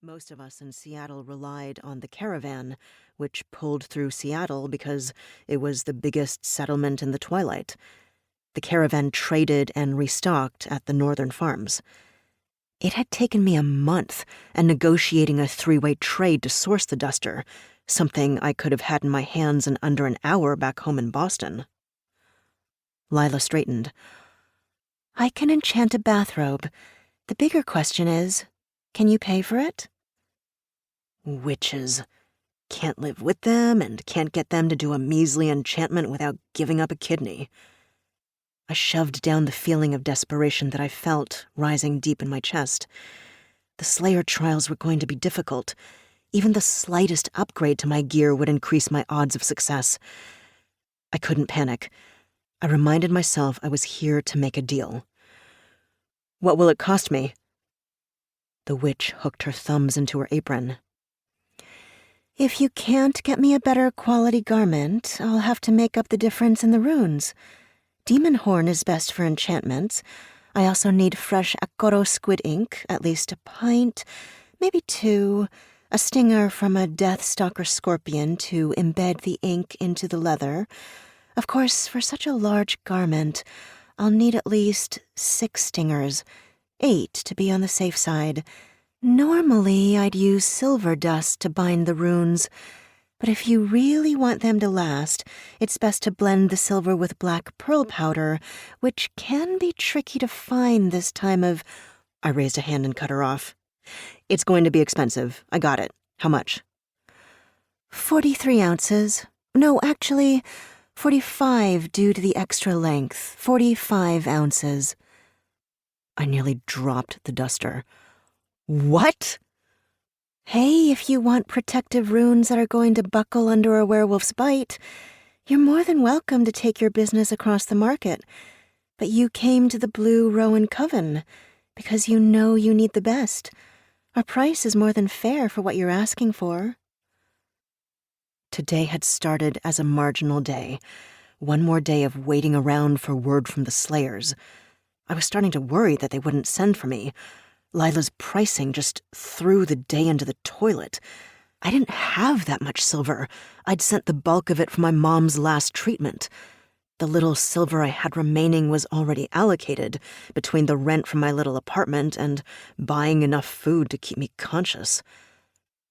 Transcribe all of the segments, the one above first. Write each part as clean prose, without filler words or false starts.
Most of us in Seattle relied on the caravan, which pulled through Seattle because it was the biggest settlement in the twilight. The caravan traded and restocked at the northern farms. It had taken me a month and negotiating a three-way trade to source the duster, something I could have had in my hands in under an hour back home in Boston. Lila straightened. I can enchant a bathrobe. The bigger question is, can you pay for it? Witches. Can't live with them and can't get them to do a measly enchantment without giving up a kidney. I shoved down the feeling of desperation that I felt rising deep in my chest. The Slayer trials were going to be difficult. Even the slightest upgrade to my gear would increase my odds of success. I couldn't panic. I reminded myself I was here to make a deal. What will it cost me? The witch hooked her thumbs into her apron. If you can't get me a better quality garment, I'll have to make up the difference in the runes. Demon horn is best for enchantments. I also need fresh Akoro squid ink, at least a pint, maybe two, a stinger from a death stalker scorpion to embed the ink into the leather. Of course, for such a large garment, I'll need at least 6 stingers, 8 to be on the safe side. Normally, I'd use silver dust to bind the runes, but if you really want them to last, it's best to blend the silver with black pearl powder, which can be tricky to find this time of... I raised a hand and cut her off. It's going to be expensive. I got it. How much? 43 ounces. No, actually, 45 due to the extra length. 45 ounces. I nearly dropped the duster. What? Hey, if you want protective runes that are going to buckle under a werewolf's bite, you're more than welcome to take your business across the market. But you came to the Blue Rowan Coven because you know you need the best. Our price is more than fair for what you're asking for. Today had started as a marginal day. One more day of waiting around for word from the Slayers. I was starting to worry that they wouldn't send for me. Lila's pricing just threw the day into the toilet. I didn't have that much silver. I'd sent the bulk of it for my mom's last treatment. The little silver I had remaining was already allocated between the rent from my little apartment and buying enough food to keep me conscious.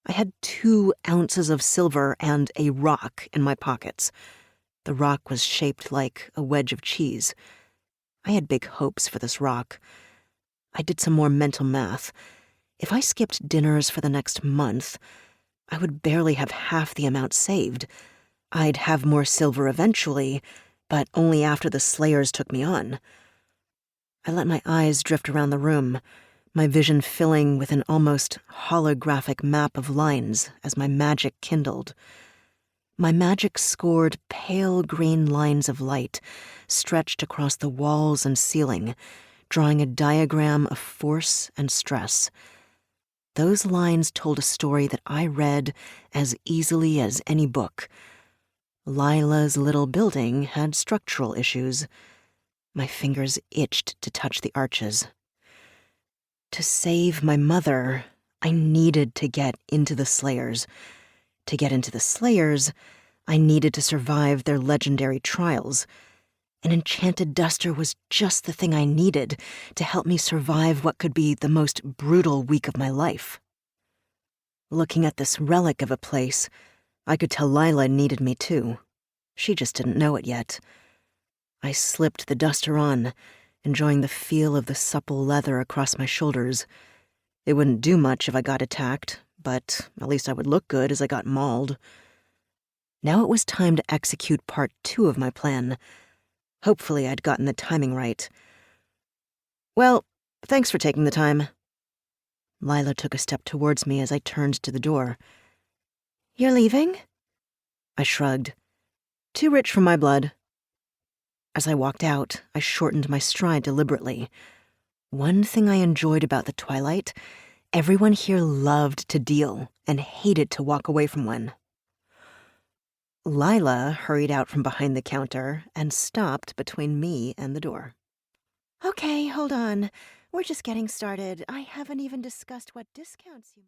I had 2 ounces of silver and a rock in my pockets. The rock was shaped like a wedge of cheese. I had big hopes for this rock. I did some more mental math. If I skipped dinners for the next month, I would barely have half the amount saved. I'd have more silver eventually, but only after the Slayers took me on. I let my eyes drift around the room, my vision filling with an almost holographic map of lines as my magic kindled. My magic scored pale green lines of light stretched across the walls and ceiling, drawing a diagram of force and stress. Those lines told a story that I read as easily as any book. Lila's little building had structural issues. My fingers itched to touch the arches. To save my mother, I needed to get into the Slayers. To get into the Slayers, I needed to survive their legendary trials. An enchanted duster was just the thing I needed to help me survive what could be the most brutal week of my life. Looking at this relic of a place, I could tell Lila needed me too. She just didn't know it yet. I slipped the duster on, enjoying the feel of the supple leather across my shoulders. It wouldn't do much if I got attacked, but at least I would look good as I got mauled. Now it was time to execute part 2 of my plan. Hopefully I'd gotten the timing right. Well, thanks for taking the time. Lila took a step towards me as I turned to the door. You're leaving? I shrugged. Too rich for my blood. As I walked out, I shortened my stride deliberately. One thing I enjoyed about the twilight, everyone here loved to deal and hated to walk away from one. Lila hurried out from behind the counter and stopped between me and the door. Okay, hold on. We're just getting started. I haven't even discussed what discounts you...